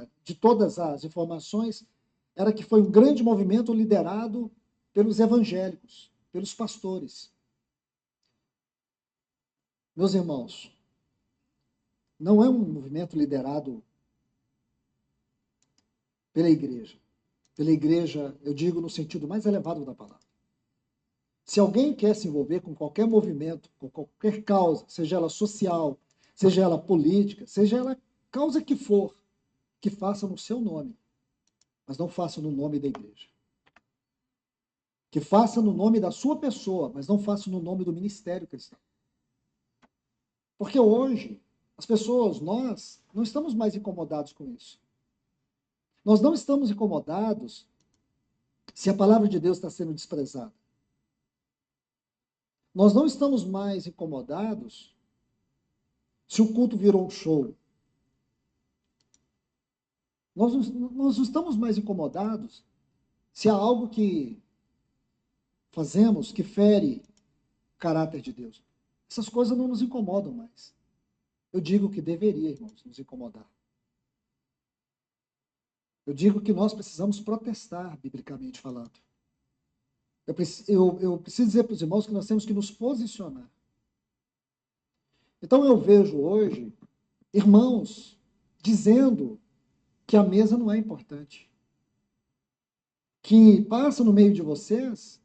básica de todas as informações era que foi um grande movimento liderado pelos evangélicos, pelos pastores. Meus irmãos, não é um movimento liderado pela igreja. Pela igreja, eu digo no sentido mais elevado da palavra. Se alguém quer se envolver com qualquer movimento, com qualquer causa, seja ela social, seja ela política, seja ela causa que for, que faça no seu nome, mas não faça no nome da igreja. Que faça no nome da sua pessoa, mas não faça no nome do ministério cristão. Porque hoje, as pessoas, nós, não estamos mais incomodados com isso. Nós não estamos incomodados se a palavra de Deus está sendo desprezada. Nós não estamos mais incomodados se o culto virou um show. Nós não estamos mais incomodados se há algo que fazemos que fere o caráter de Deus. Essas coisas não nos incomodam mais. Eu digo que deveria, irmãos, nos incomodar. Eu digo que nós precisamos protestar, biblicamente falando. Eu preciso dizer para os irmãos que nós temos que nos posicionar. Então eu vejo hoje irmãos dizendo que a mesa não é importante. Que passa no meio de vocês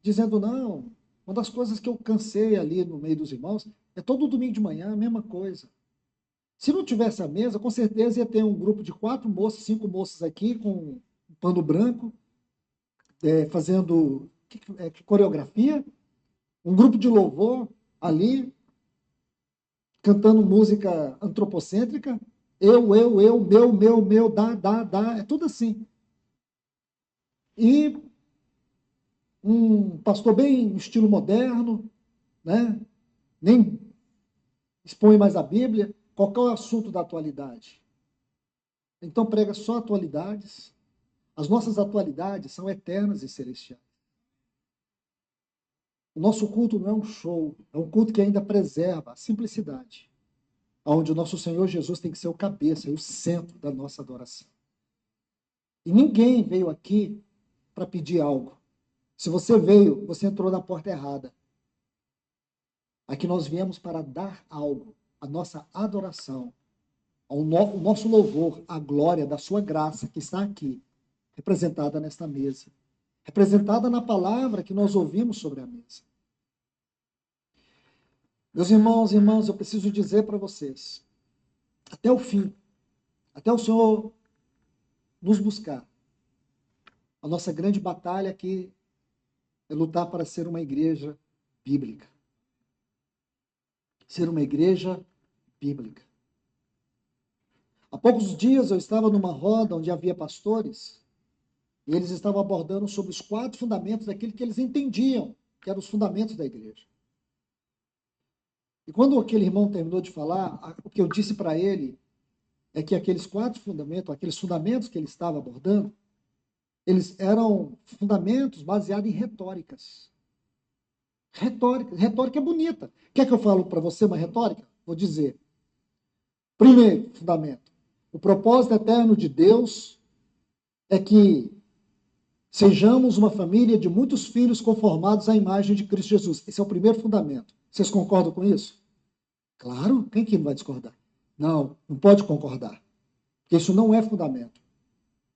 dizendo, não, uma das coisas que eu cansei ali no meio dos irmãos é todo domingo de manhã a mesma coisa. Se não tivesse a mesa, com certeza ia ter um grupo de 4 moças, 5 moças aqui com um pano branco, fazendo coreografia, um grupo de louvor ali, cantando música antropocêntrica, eu, meu, dá, é tudo assim. E um pastor bem estilo moderno, né? Nem expõe mais a Bíblia. Qual é o assunto da atualidade? Então prega só atualidades. As nossas atualidades são eternas e celestiais. O nosso culto não é um show, é um culto que ainda preserva a simplicidade, onde o nosso Senhor Jesus tem que ser o cabeça e o centro da nossa adoração. E ninguém veio aqui para pedir algo. Se você veio, você entrou na porta errada. Aqui nós viemos para dar algo, a nossa adoração, o nosso louvor, a glória da sua graça que está aqui, representada nesta mesa, representada na palavra que nós ouvimos sobre a mesa. Meus irmãos e irmãs, eu preciso dizer para vocês, até o fim, até o Senhor nos buscar, a nossa grande batalha aqui é lutar para ser uma igreja bíblica. Ser uma igreja bíblica. Há poucos dias eu estava numa roda onde havia pastores e eles estavam abordando sobre os 4 fundamentos daquilo que eles entendiam, que eram os fundamentos da igreja. E quando aquele irmão terminou de falar, o que eu disse para ele é que aqueles 4 fundamentos, aqueles fundamentos que ele estava abordando, eles eram fundamentos baseados em retóricas. Retórica é bonita. Quer que eu fale para você uma retórica? Vou dizer. Primeiro fundamento. O propósito eterno de Deus é que sejamos uma família de muitos filhos conformados à imagem de Cristo Jesus. Esse é o primeiro fundamento. Vocês concordam com isso? Claro, quem que não vai discordar? Não, não pode concordar. Porque isso não é fundamento.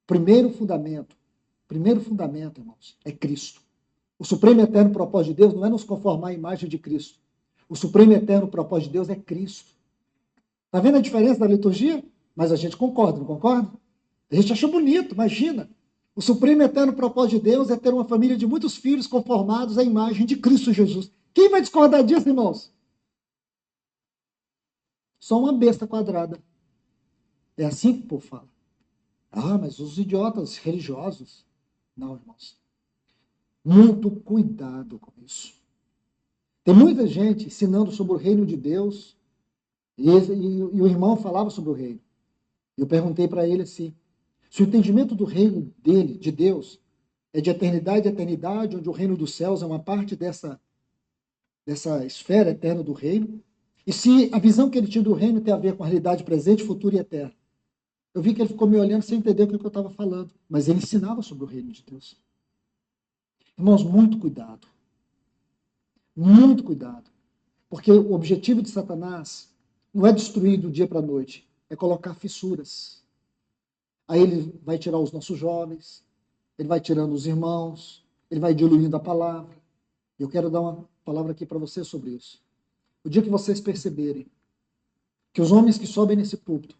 Primeiro fundamento, irmãos, é Cristo. O supremo e eterno propósito de Deus não é nos conformar à imagem de Cristo. O supremo e eterno propósito de Deus é Cristo. Está vendo a diferença da liturgia? Mas a gente concorda, não concorda? A gente acha bonito, imagina. O supremo e eterno propósito de Deus é ter uma família de muitos filhos conformados à imagem de Cristo Jesus. Quem vai discordar disso, irmãos? Só uma besta quadrada. É assim que o povo fala. Ah, mas os idiotas religiosos. Não, irmãos. Muito cuidado com isso. Tem muita gente ensinando sobre o reino de Deus e o irmão falava sobre o reino. Eu perguntei para ele assim, se o entendimento do reino dele, de Deus, é de eternidade a eternidade, onde o reino dos céus é uma parte dessa esfera eterna do reino, e se a visão que ele tinha do reino tem a ver com a realidade presente, futura e eterna. eu vi que ele ficou me olhando sem entender o que eu estava falando, mas ele ensinava sobre o reino de Deus. Irmãos, muito cuidado. Muito cuidado. Porque o objetivo de Satanás não é destruir do dia para a noite, é colocar fissuras. Aí ele vai tirar os nossos jovens, ele vai tirando os irmãos, ele vai diluindo a palavra. Eu quero dar uma palavra aqui para vocês sobre isso. O dia que vocês perceberem que os homens que sobem nesse púlpito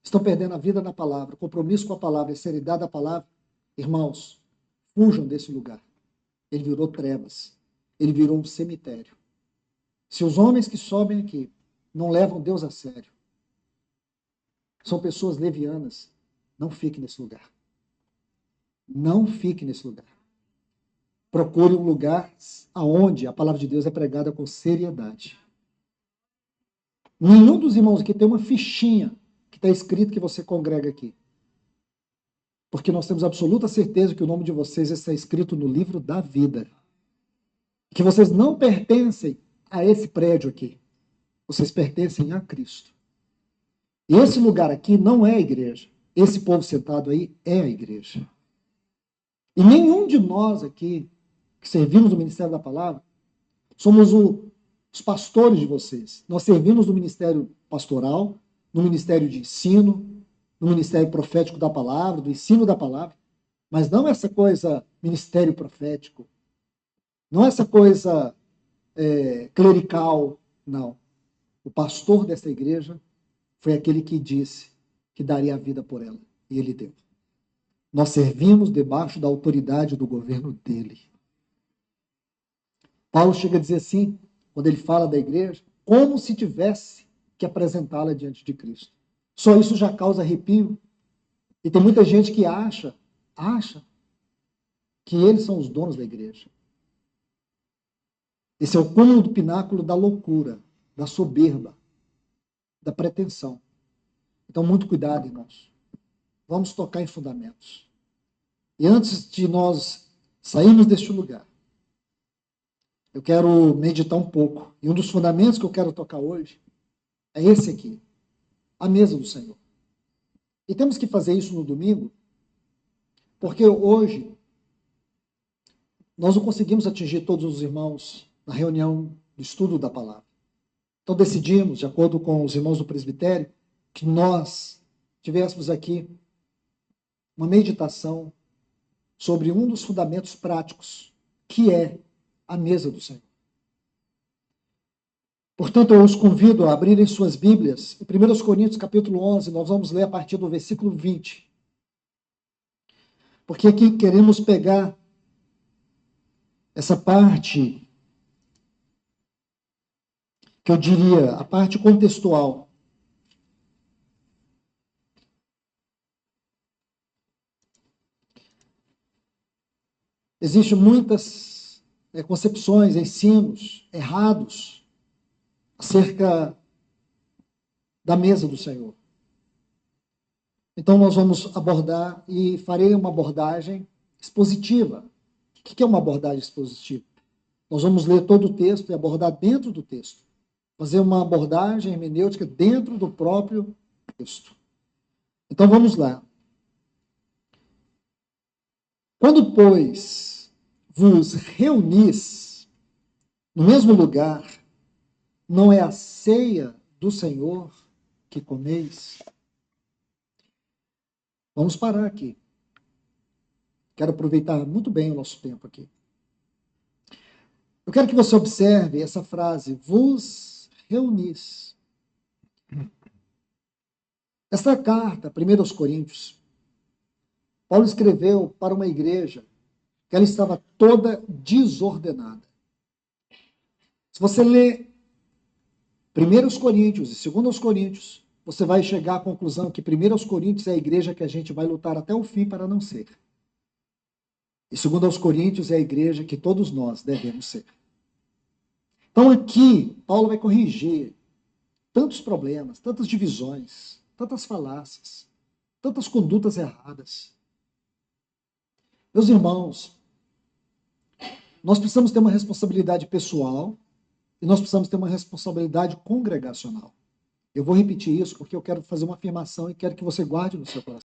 estão perdendo a vida na palavra, compromisso com a palavra e seriedade da palavra, irmãos, fujam desse lugar. Ele virou trevas. Ele virou um cemitério. Se os homens que sobem aqui não levam Deus a sério, são pessoas levianas, não fique nesse lugar. Não fique nesse lugar. Procure um lugar aonde a palavra de Deus é pregada com seriedade. Nenhum dos irmãos aqui tem uma fichinha que está escrito que você congrega aqui. Porque nós temos absoluta certeza que o nome de vocês está escrito no livro da vida. Que vocês não pertencem a esse prédio aqui. Vocês pertencem a Cristo. E esse lugar aqui não é a igreja. Esse povo sentado aí é a igreja. E nenhum de nós aqui, que servimos no Ministério da Palavra, somos os pastores de vocês. Nós servimos no ministério pastoral, no ministério de ensino, no ministério profético da palavra, do ensino da palavra, mas não essa coisa ministério profético, não essa coisa clerical, não. O pastor dessa igreja foi aquele que disse que daria a vida por ela, e ele deu. Nós servimos debaixo da autoridade do governo dele. Paulo chega a dizer assim, quando ele fala da igreja, como se tivesse que apresentá-la diante de Cristo. Só isso já causa arrepio. E tem muita gente que acha que eles são os donos da igreja. Esse é o cúmulo do pináculo da loucura, da soberba, da pretensão. Então, muito cuidado, irmãos. Vamos tocar em fundamentos. E antes de nós sairmos deste lugar, eu quero meditar um pouco. E um dos fundamentos que eu quero tocar hoje é esse aqui, a mesa do Senhor. E temos que fazer isso no domingo, porque hoje nós não conseguimos atingir todos os irmãos na reunião do estudo da palavra. Então decidimos, de acordo com os irmãos do presbitério, que nós tivéssemos aqui uma meditação sobre um dos fundamentos práticos, que é a mesa do Senhor. Portanto, eu os convido a abrirem suas Bíblias. Em 1 Coríntios, capítulo 11, nós vamos ler a partir do versículo 20. Porque aqui queremos pegar essa parte, que eu diria, a parte contextual. Existem muitas concepções, ensinos errados acerca da mesa do Senhor. Então nós vamos abordar e farei uma abordagem expositiva. O que é uma abordagem expositiva? Nós vamos ler todo o texto e abordar dentro do texto. Fazer uma abordagem hermenêutica dentro do próprio texto. Então vamos lá. Quando, pois, vos reunis no mesmo lugar, não é a ceia do Senhor que comeis? Vamos parar aqui. Quero aproveitar muito bem o nosso tempo aqui. Eu quero que você observe essa frase, vos reunis. Esta carta, 1 aos Coríntios, Paulo escreveu para uma igreja que ela estava toda desordenada. Se você ler 1 aos Coríntios e 2 aos Coríntios, você vai chegar à conclusão que 1 aos Coríntios é a igreja que a gente vai lutar até o fim para não ser. E 2 aos Coríntios é a igreja que todos nós devemos ser. Então aqui, Paulo vai corrigir tantos problemas, tantas divisões, tantas falácias, tantas condutas erradas. Meus irmãos, nós precisamos ter uma responsabilidade pessoal e nós precisamos ter uma responsabilidade congregacional. Eu vou repetir isso porque eu quero fazer uma afirmação e quero que você guarde no seu coração.